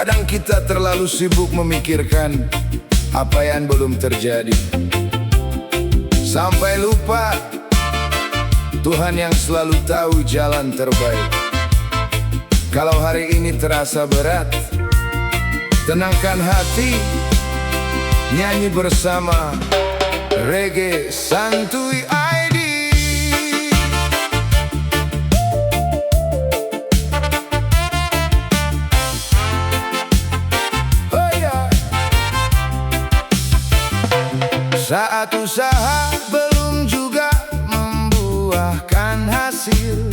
Kadang kita terlalu sibuk memikirkan apa yang belum terjadi, sampai lupa Tuhan yang selalu tahu jalan terbaik. Kalau hari ini terasa berat, tenangkan hati, nyanyi bersama Reggae Santuy ID. Oh ya. Saat usaha belum juga membuahkan hasil,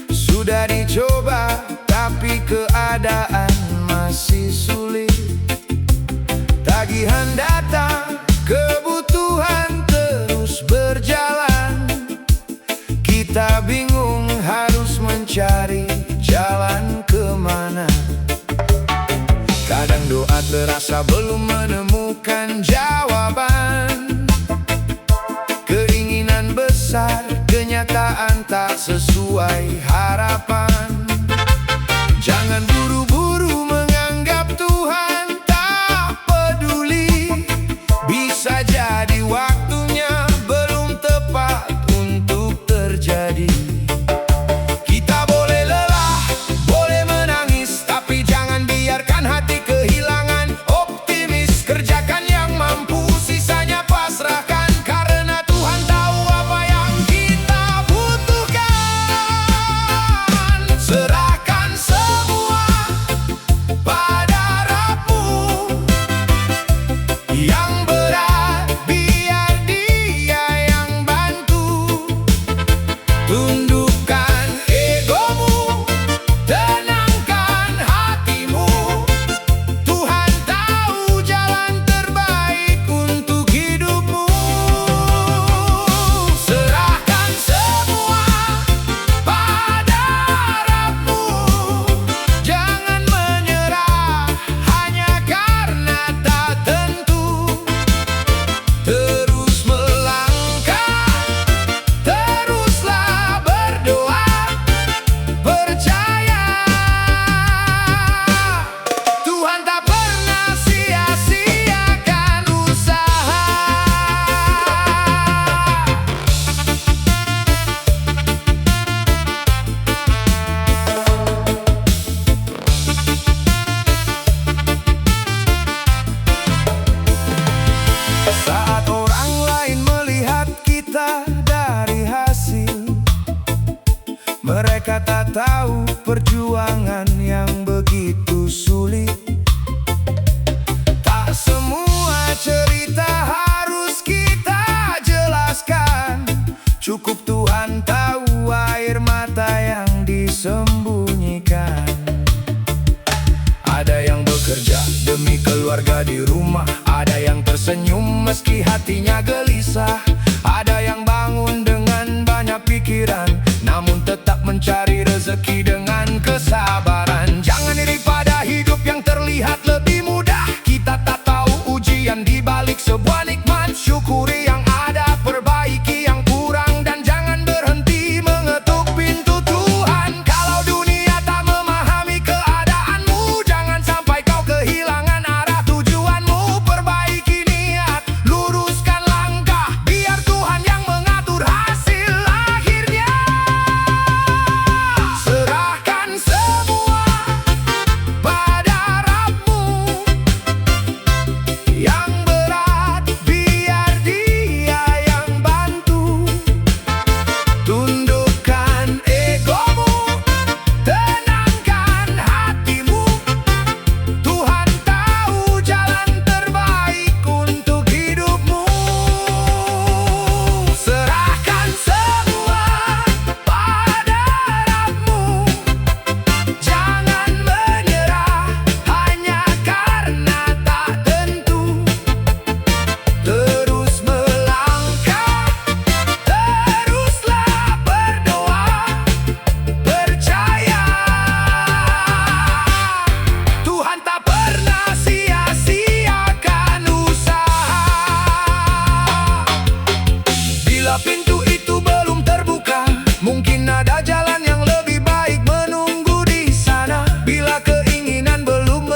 sudah dicoba tapi keadaan masih sulit. Tagihan datang, kebutuhan terus berjalan. Kita bingung harus mencari jalan kemana. Kadang doa terasa belum menemukan jawaban. Keinginan besar, kenyataan tak sesuai harapan. Jangan buru-buru menganggap Tuhan tak peduli. Bisa jadi waktunya belum tepat untuk terjadi. Kita boleh lelah, boleh menangis, tapi jangan biarkan hati kehilangan optimis. Kerjakan yang mampu, sisanya pasrahkan, karena Tuhan tahu apa yang kita butuhkan. Serahkan semua pada Rabb-Mu. Yang berat biar Dia yang bantu. Tundukkan egomu, tenangkan hatimu. Tuhan tahu jalan terbaik untuk hidupmu. Serahkan semua pada Rabb-Mu. Jangan menyerah hanya karena tak tentu. Terus melangkah, teruslah berdoa, percaya Tuhan tak pernah sia-siakan usaha. Saat orang lain melihat kita dari hasil, mereka tak tahu perjuangan yang begitu sulit. Tak semua cerita harus kita jelaskan. Cukup Tuhan tahu air mata yang disembunyikan. Ada yang bekerja demi keluarga di rumah, ada yang tersenyum meski hatinya gelisah. Ada yang bangun dengan banyak pikiran, namun tetap mencari rezeki dengan kesabaran. Jangan iri pada hidup yang terlihat lebih mudah. Kita tak tahu ujian di balik sebuah nikmat. Syukuri yang ada, perbaiki yang kurang, dan jangan berhenti mengetuk pintu Tuhan. Kalau dunia tak memahami keadaanmu, jangan sampai kau kehilangan arah tujuanmu. Perbaiki niat, luruskan langkah, biar Tuhan yang mengatur hasil akhirnya. Serahkan semua pada Rabb-Mu. Yang berat biar Dia yang bantu. Tundukkan egomu, tenangkan hatimu. Tuhan tahu jalan terbaik untuk hidupmu. Serahkan semua pada Rabb-Mu. Jangan menyerah hanya karena tak tentu. Terus melangkah, teruslah berdoa, percaya Tuhan tak pernah sia-siakan usaha. Bila pintu itu belum terbuka, mungkin ada jalan yang lebih baik menunggu di sana. Bila keinginan belum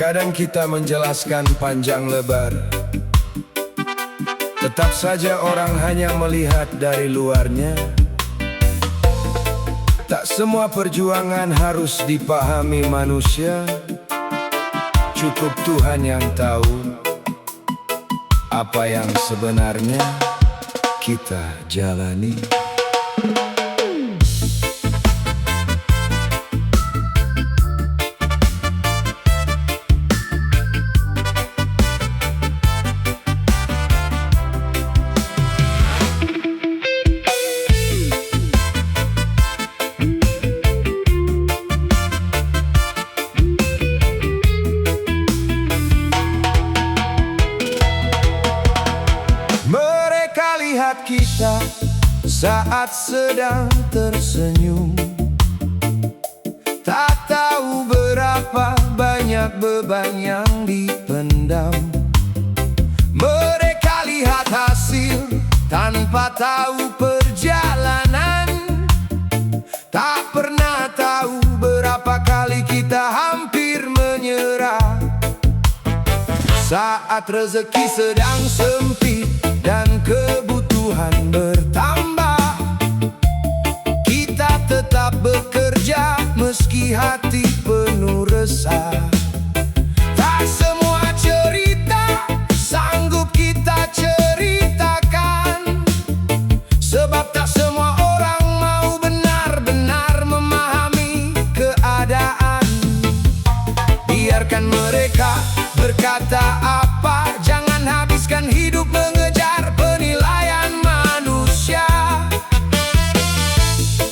Kadang kita menjelaskan panjang lebar, tetap saja orang hanya melihat dari luarnya. Tak semua perjuangan harus dipahami manusia. Cukup Tuhan yang tahu apa yang sebenarnya kita jalani. Mereka lihat kita saat sedang tersenyum, tak tahu berapa banyak beban yang dipendam. Mereka lihat hasil tanpa tahu perjalanan, tak pernah tahu berapa kali kita hampir menyerah. Saat rezeki sedang sempit dan kebutuhan bertambah, kita tetap bekerja meski hati penuh resah. Tak semua cerita sanggup kita ceritakan, sebab tak semua orang mau benar-benar memahami keadaan. Biarkan mereka berkata apa, jangan habiskan hidup mengejar penilaian manusia.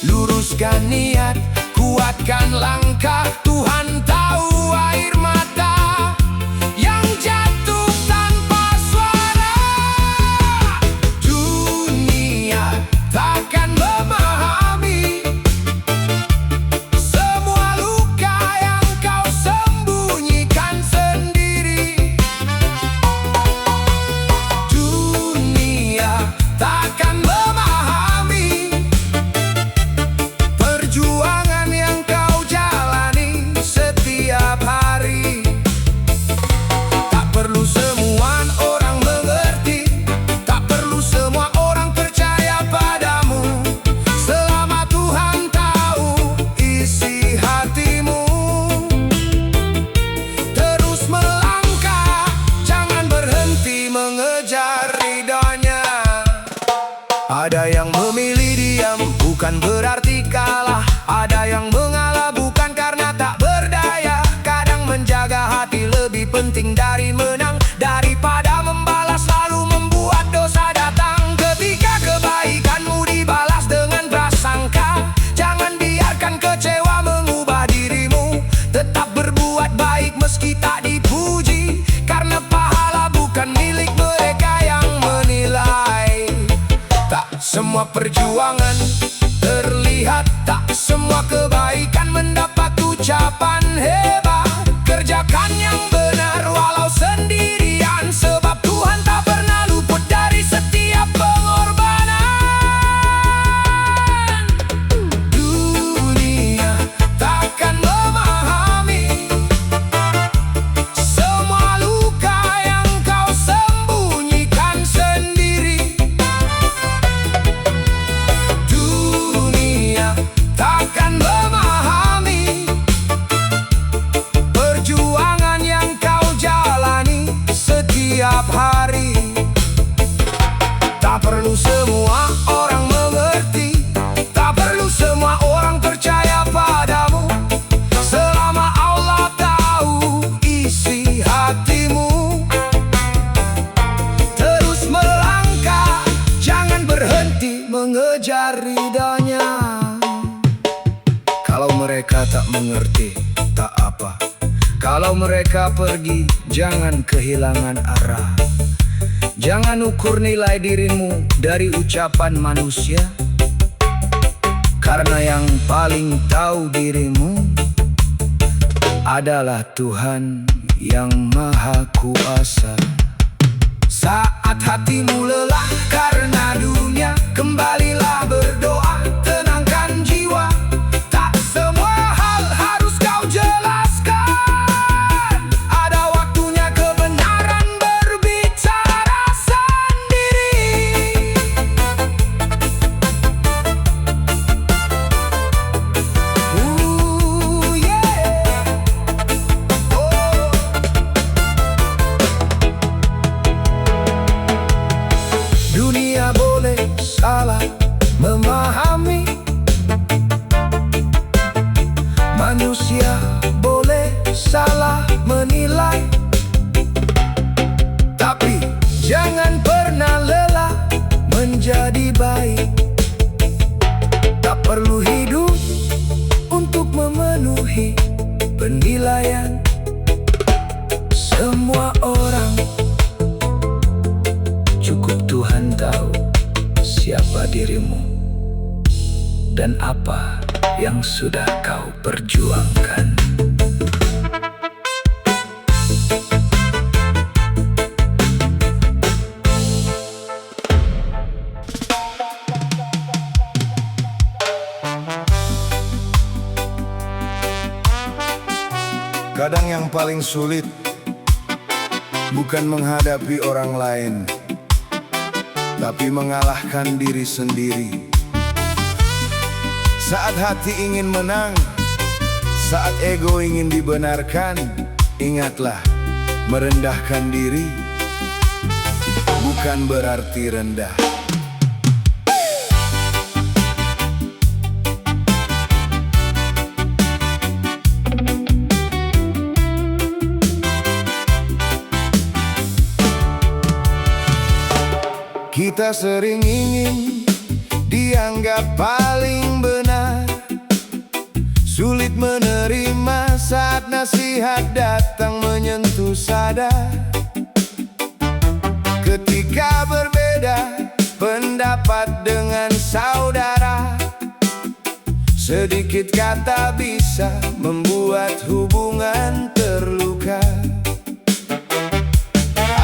Luruskan niat, kuatkan langkah, Tuhan tahu air mata yang jatuh tanpa suara. Dunia takkan memahami semua luka yang kau sembunyikan sendiri. Dunia takkan memahami perjuangan yang kau jalani setiap hari. Tak perlu semua orang mengerti, tak perlu semua orang percaya padamu, selama Tuhan tahu isi hatimu. Terus melangkah, jangan berhenti mengejar ridhonya. Ada yang memilih diam, bukan berarti kalah. Ada yang mengalah bukan karena tak berdaya. Kadang menjaga hati lebih penting dari menang. Daripada membalas lalu membuat dosa datang. Ketika kebaikanmu dibalas dengan prasangka, jangan biarkan kecewa mengubah dirimu. Tetap berbuat baik meski tak dipuji, karena pahala bukan milik mereka yang menilai. Tak semua perjuangan terlihat, tak semua kebaikan mendapat ucapan hebat. Kerjakan yang benar walau sendirian, sebab Tuhan tak pernah luput dari setiap pengorbanan. Dunia takkan memahami semua luka yang kau sembunyikan sendiri. Dunia takkan memahami perjuangan yang kau jalani setiap hari. Tak perlu semua orang mengerti, tak perlu semua orang percaya padamu, selama Allah tahu isi hatimu. Terus melangkah, jangan berhenti mengejar ridhonya. Kalau mereka tak mengerti, tak apa. Kalau mereka pergi, jangan kehilangan arah. Jangan ukur nilai dirimu dari ucapan manusia, karena yang paling tahu dirimu adalah Tuhan yang Maha Kuasa. Saat hatimu lelah karena dunia, kembalilah berdoa, tenangkan jiwa. Tak semua hal harus kau jelaskan. penilaian semua orang. Cukup Tuhan tahu siapa dirimu dan apa yang sudah kau perjuangkan. Kadang yang paling sulit bukan menghadapi orang lain, tapi mengalahkan diri sendiri. Saat hati ingin menang, saat ego ingin dibenarkan, ingatlah, merendahkan diri bukan berarti rendah. Kita sering ingin dianggap paling benar, sulit menerima saat nasihat datang menyentuh sadar. Ketika berbeda pendapat dengan saudara, sedikit kata bisa membuat hubungan terluka.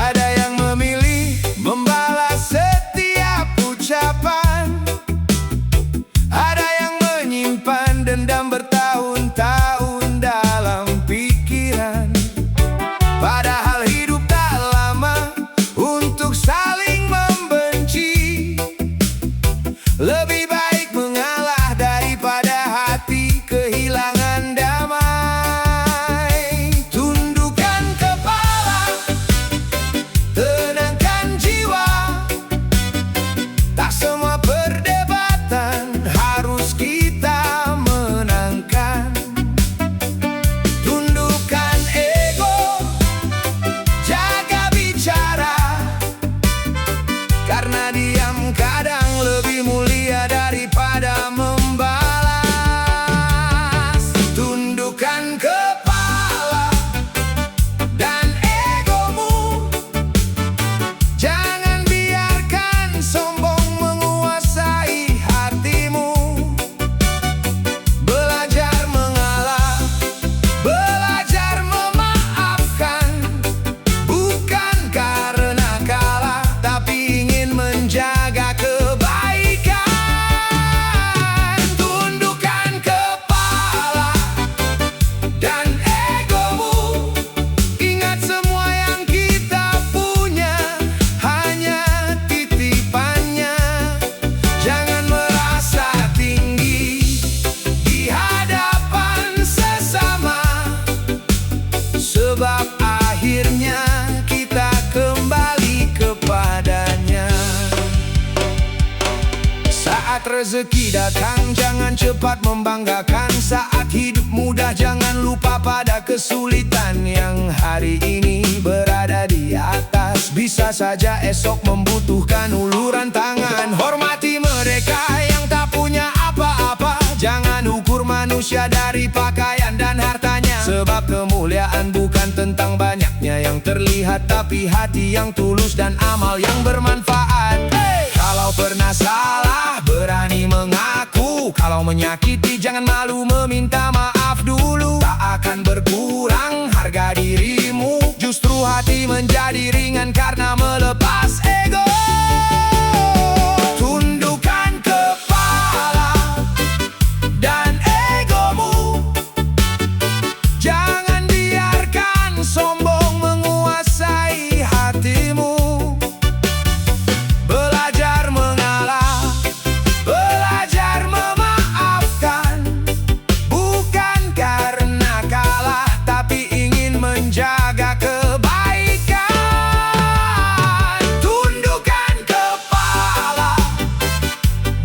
Ada yang memilih membalas setiap ucapan, ada yang menyimpan dendam bertahun-tahun dalam pikiran. Padahal hidup tak lama untuk saling membenci. Lebih baik mengalah daripada hati kehilangan damai. Tundukkan kepala, tenangkan jiwa. Tak semua perdebatan harus kita menangkan. Tundukkan ego, jaga bicara, karena diam kadang lebih mulia daripada membalas. Tundukkan kepala dan egomu, jangan biarkan sombong menguasai hatimu. Belajar mengalah, belajar memaafkan, bukan karena kalah, tapi ingin menjaga kebaikan. Tundukkan kepala dan egomu, ingat semua yang kita punya hanya titipannya. Jangan merasa tinggi di hadapan sesama, sebab akhirnya kita kembali kepadanya. Saat rezeki datang jangan cepat membanggakan, saat hidup mudah jangan lupa pada kesulitan. Yang hari ini berada di atas bisa saja esok membutuhkan uluran tangan. Hormati mereka yang tak punya apa-apa, jangan ukur manusia dari pakaian dan hartanya. Sebab kemuliaan bukan tentang banyaknya yang terlihat, tapi hati yang tulus dan amal yang bermanfaat. Kalau pernah salah berani mengaku, kalau menyakiti jangan malu meminta maaf dulu. Tak akan berkurang harga dirimu, justru hati menjadi ringan karena melepas ego. Tundukkan kepala dan egomu, jangan biarkan sombong menguasai hatimu. Belajar mengalah, belajar memaafkan, bukan karena kalah, tapi ingin menjaga kebaikan. Tundukkan kepala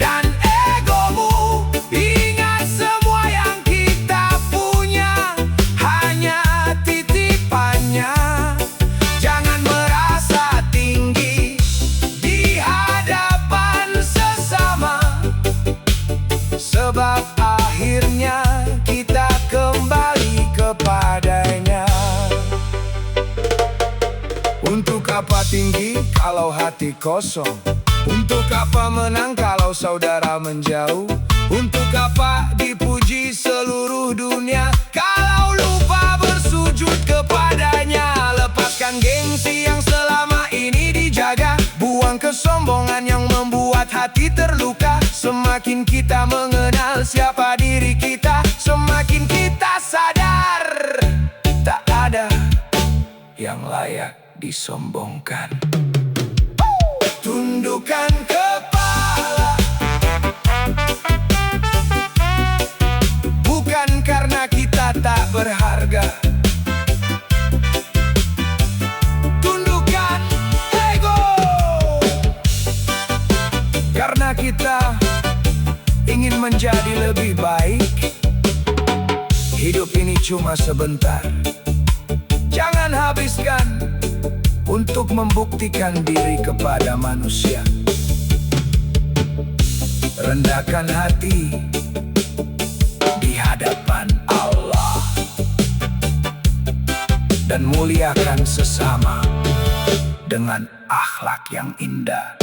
dan egomu, ingat semua yang kita punya hanya titipannya. Jangan merasa tinggi di hadapan sesama, sebab akhirnya kita kembali kepada apa tinggi kalau hati kosong? Untuk apa menang kalau saudara menjauh? Untuk apa dipuji seluruh dunia kalau lupa bersujud kepadanya? Lepaskan gengsi yang selama ini dijaga, buang kesombongan yang membuat hati terluka. Semakin kita mengenal siapa diri kita, semakin kita sadar tak ada yang layak disombongkan. Tundukkan kepala, bukan karena kita tak berharga. Tundukkan ego, karena kita ingin menjadi lebih baik. Hidup ini cuma sebentar, jangan habiskan untuk membuktikan diri kepada manusia. Rendahkan hati di hadapan Allah dan muliakan sesama dengan akhlak yang indah.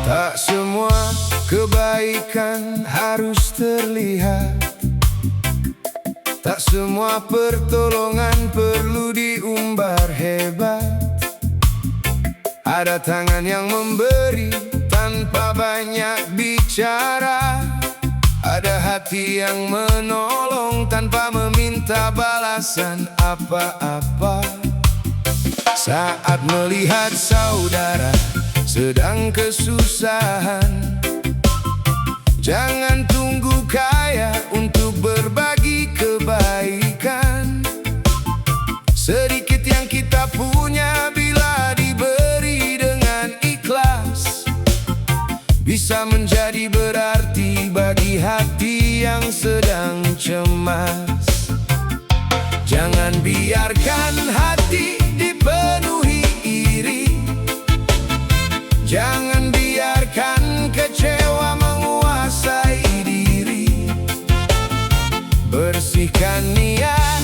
Tak semua kebaikan harus terlihat, tak semua pertolongan perlu diumbar hebat. Ada tangan yang memberi tanpa banyak bicara, ada hati yang menolong tanpa meminta balasan apa-apa. Saat melihat saudara sedang kesusahan, jangan tunggu kaya untuk berbagi kebaikan. Sedikit yang kita punya bila diberi dengan ikhlas, bisa menjadi berarti bagi hati yang sedang cemas. Jangan biarkan hati dipenuhi iri, jangan biarkan kecewa menguasai diri. Bersihkan niat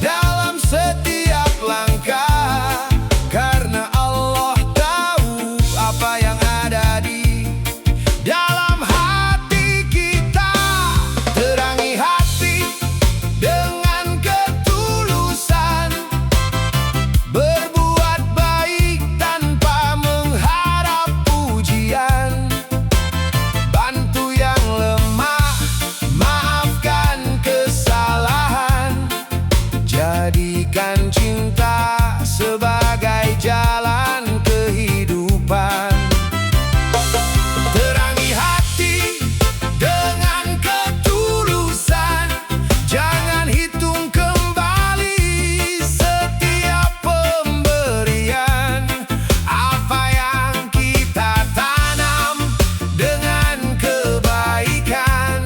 dalam setiap langkah, karena Allah tahu apa yang ada di dalam hati kita. Terangi hati dengan ketulusan, berbuat baik tanpa mengharap pujian. Bantu yang lemah, maafkan kesalahan, jadikan cinta sebagai jalan kehidupan. Terangi hati dengan ketulusan, jangan hitung kembali setiap pemberian. Apa yang kita tanam dengan kebaikan,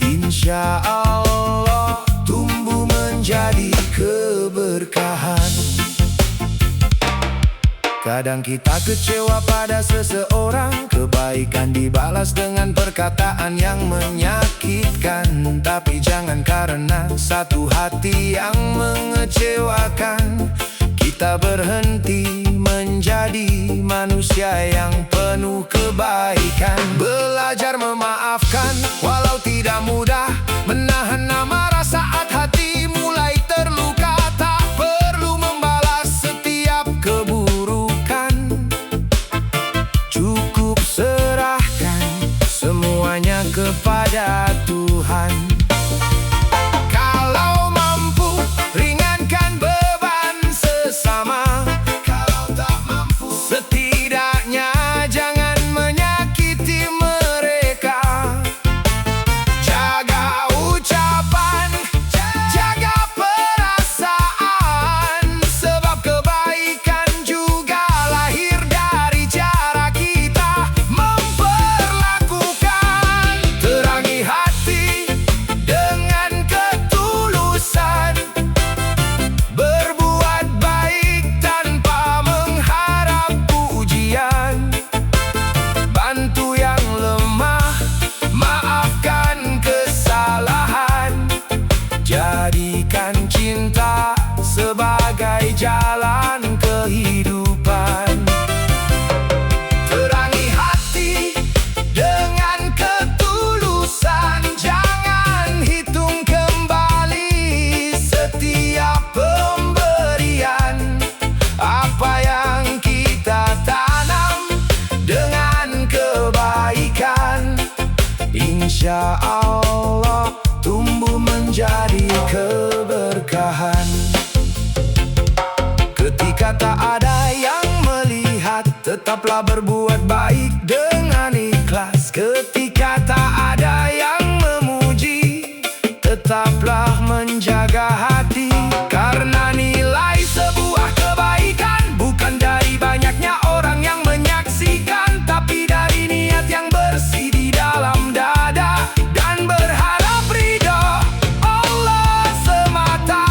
insya Allah tumbuh menjadi keberkahan. Kadang kita kecewa pada seseorang, kebaikan dibalas dengan perkataan yang menyakitkan. Tapi jangan karena satu hati yang mengecewakan, kita berhenti menjadi manusia yang penuh kebaikan. Belajar memaafkan walau tidak mudah, menahan amarah saat hati mulai terluka. Tak perlu membalas setiap keburukan, cukup serahkan semuanya kepada Tuhan. Kalau mampu ringankan beban insya Allah tumbuh menjadi keberkahan. Ketika tak ada yang melihat, tetaplah berbuat baik dengan ikhlas. Ketika tak ada yang memuji, tetaplah menjaga hati. Karena nilai sebuah kebaikan bukan dari banyaknya orang yang menyaksikan, tapi dari niat yang bersih di dalam dada dan berharap ridho Allah semata.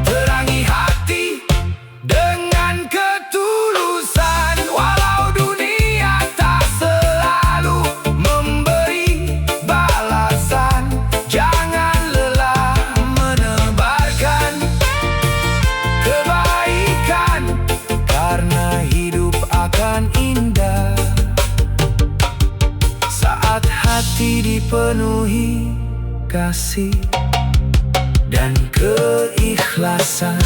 Terangi hati dengan ketulusan, walau dunia tak selalu memberi balasan. Jangan lelah menebarkan kebaikan, karena hidup akan indah saat hati dipenuhi kasih dan keikhlasan.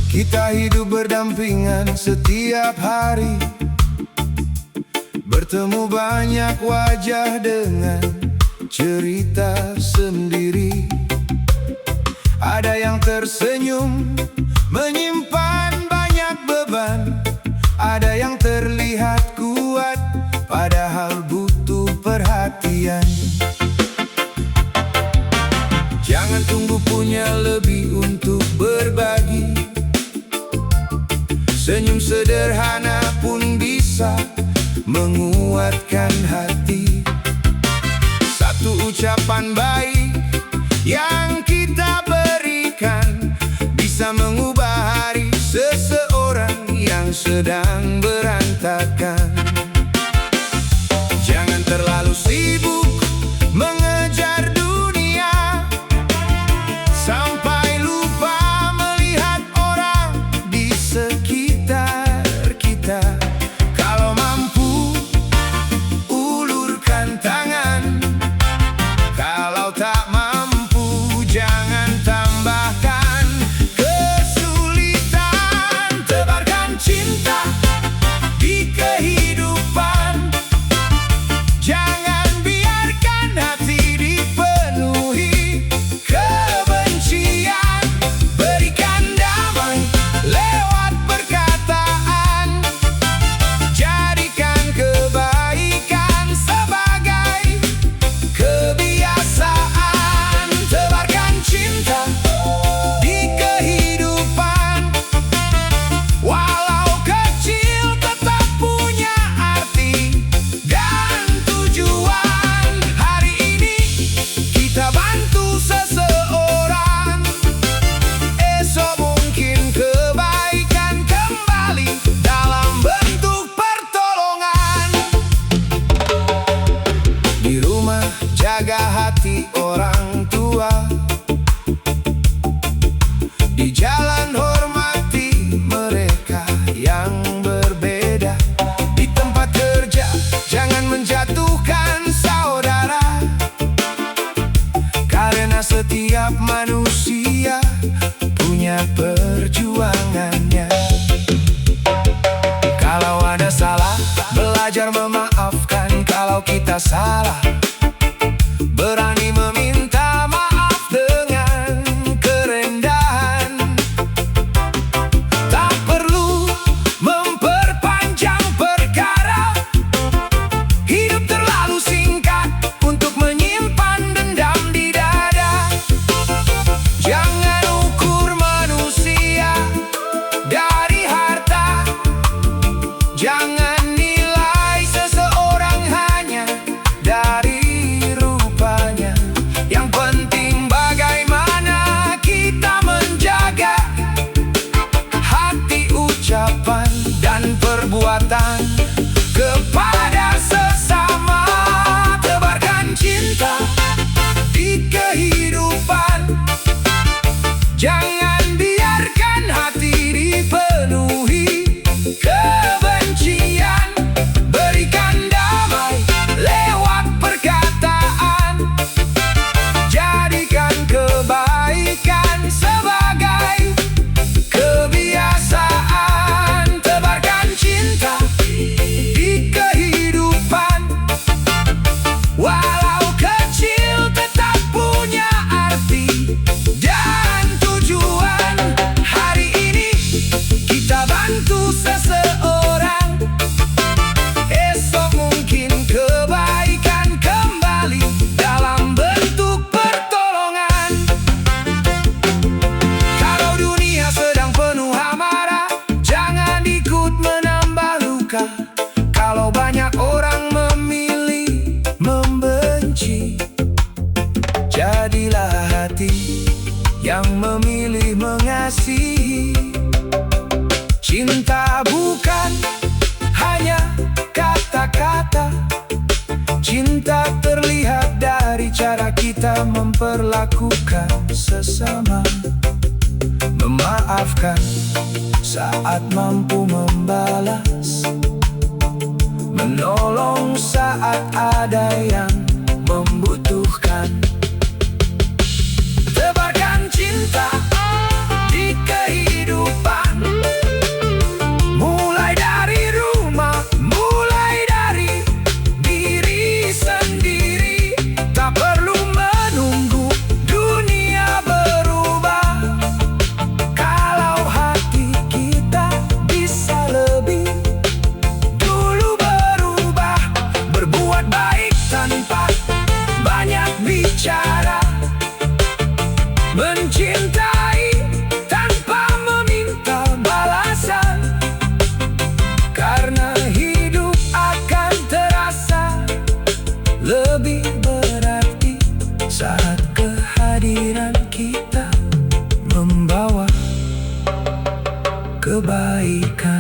Kita hidup berdampingan setiap hari, bertemu banyak wajah dengan cerita sendiri. Ada yang tersenyum menyimpan banyak beban, ada yang terlihat kuat padahal butuh perhatian. Jangan tunggu punya lebih untuk berbagi. Senyum sederhana pun bisa menguatkan hati. Satu ucapan baik yang kita berikan bisa mengubah hari seseorang yang sedang berantakan. Jangan terlalu sibuk mengejar dunia sampai lupa melihat orang di sekitar kita. Kalau mampu, ulurkan tangan. Kalau tak mampu, jangan tambahkan kesulitan. Tebarkan cinta di kehidupan. Jangan biarkan hati dipenuhi kebencian. Berikan damai lewat perkataan. Jadikan kebaikan sebagai kebiasaan. Tebarkan cinta di kehidupan. Walau kecil tetap punya arti dan tujuan. Hari ini kita bantu seseorang, esok mungkin kebaikan kembali dalam bentuk pertolongan. Di rumah jaga hati orang tua, di jalan hormati mereka yang berbeda. Di tempat kerja jangan menjatuhkan saudara, karena setiap manusia punya perjuangannya. Kalau ada salah, belajar memaafkan. Kalau kita salah, berani meminta maaf dengan kerendahan. Tak perlu memperpanjang perkara. Hidup terlalu singkat untuk menyimpan dendam di dada. Jangan ukur Jangan biarkan hati dipenuhi kebencian. Berikan damai lewat perkataan. Jadikan kebaikan sebagai kebiasaan. Tebarkan cinta di kehidupan. Walau kecil tetap punya arti dan tujuan. Hari ini kita bantu seseorang, esok mungkin kebaikan kembali dalam bentuk pertolongan. Kalau dunia sedang penuh amarah, jangan ikut menambah luka. Kalau banyak orang memilih membenci, jadilah hati yang memilih mengasihi. Cinta bukan hanya kata-kata. Cinta terlihat dari cara kita memperlakukan sesama. Memaafkan saat mampu membalas. Menolong saat ada yang membutuhkan. Tebarkan cinta di kehidupan. Mulai dari rumah, mulai dari diri sendiri. Tak perlu menunggu dunia berubah. Kalau hati kita bisa lebih dulu berubah. Berbuat baik tanpa banyak bicara. Mencintai tanpa meminta balasan. Karena hidup akan terasa lebih berarti saat kehadiran kita membawa kebaikan.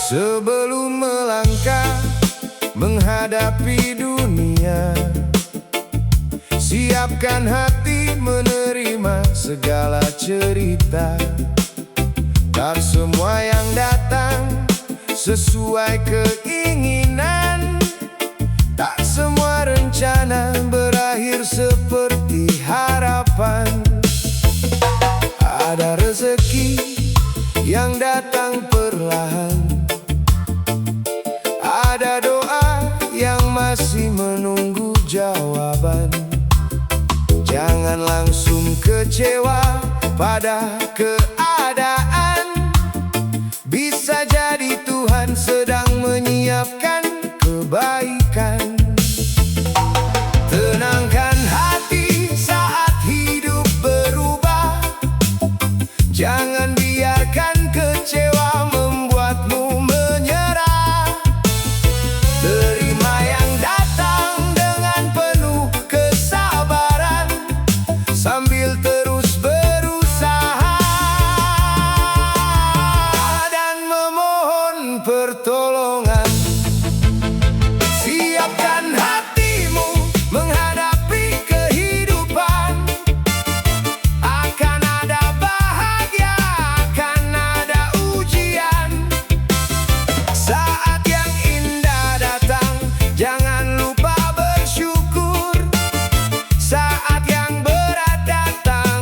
Sebelum melangkah menghadapi dunia, siapkan hati menerima segala cerita. Tak semua yang datang sesuai keinginan. Tak semua rencana berakhir seperti harapan. Ada rezeki yang datang perlahan. Ada doa yang masih menunggu jawaban. Jangan langsung kecewa pada keadaan. Bisa jadi Tuhan sedang menyiapkan kebaikan. Tenangkan hati saat hidup berubah. Jangan biarkan kecewa membuatmu menyerah. Terima yang datang dengan penuh kesabaran, sambil terus berusaha dan memohon pertolongan. Siapkan hatimu menghadapi kehidupan. Akan ada bahagia, akan ada ujian. Saat yang indah datang, jangan lupa bersyukur. Saat yang berat datang,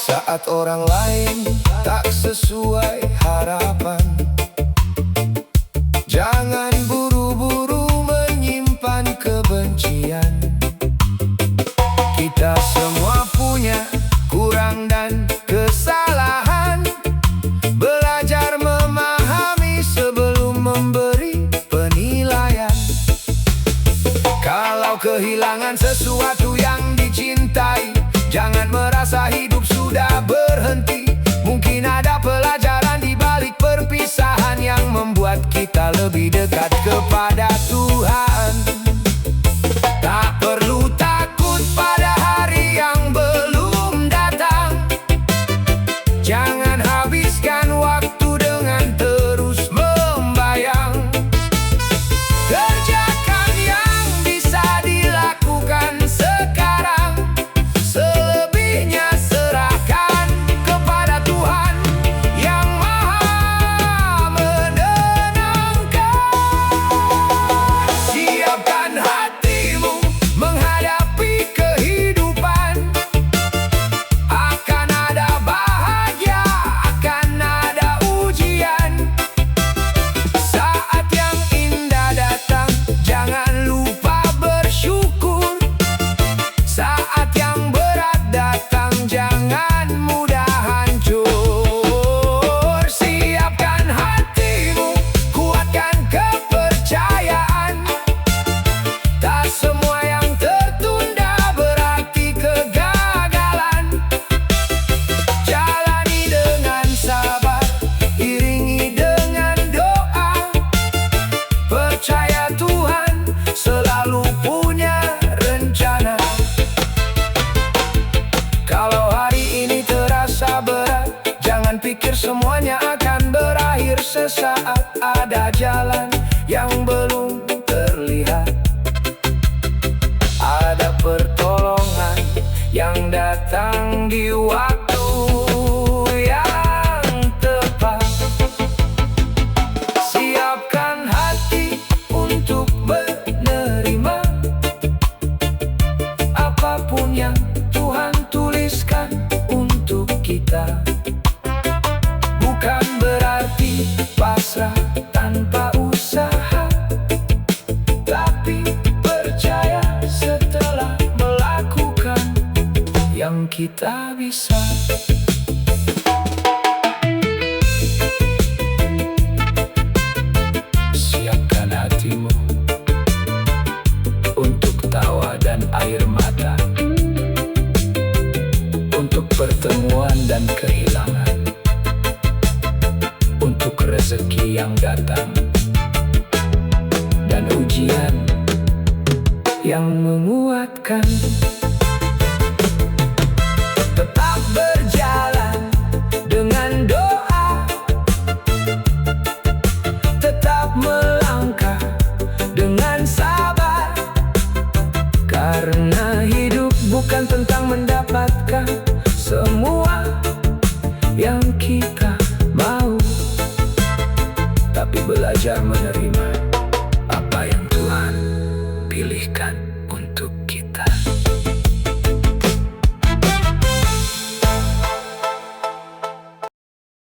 Saat orang lain tak sesuai harapan, jangan buru-buru menyimpan kebencian. Kita semua punya kurang dan kesalahan. Belajar memahami sebelum memberi penilaian. Kalau kehilangan sesuatu yang dicintai, jangan merasa hidup sudah berhenti. Mungkin ada pelajaran di balik perpisahan yang membuat kita lebih dekat kepada Tuhan. Tak perlu takut pada hari yang belum datang. Jangan habiskan waktu dengan terus membayang. Kerjakan yang bisa dilakukan sekarang. Selebihnya serahkan kepada Tuhan yang Maha menenangkan. Siapkan hatimu menghadapi kehidupan. Akan ada bahagia, akan ada ujian. Saat yang indah datang, jangan lupa bersyukur. Saat yang berat datang, jangan mudah hancur. Siapkan hatimu, kuatkan kepercayaan. Tak semua yang tertunda berarti kegagalan. Jalani dengan sabar, iringi dengan doa. Percaya Tuhan selalu punya rencana. Kalau hari ini terasa berat, jangan pikir semuanya akan berakhir sesaat. Ada jalan yang belum terlihat. Ada pertolongan yang datang di waktu yang tepat. Siapkan hati untuk menerima apapun yang Tuhan tuliskan untuk kita. Bukan berarti pasrah tanpa usaha, tapi percaya setelah melakukan yang kita bisa. Siapkan hatimu untuk tawa dan air mata, untuk pertemuan dan kehilangan, untuk rezeki yang datang dan ujian yang menguatkan. Tetap berjalan dengan doa, tetap melangkah dengan sabar. Karena hidup bukan tentang mendapatkan semua yang kita mau, tapi belajar menerima apa yang Tuhan pilihkan.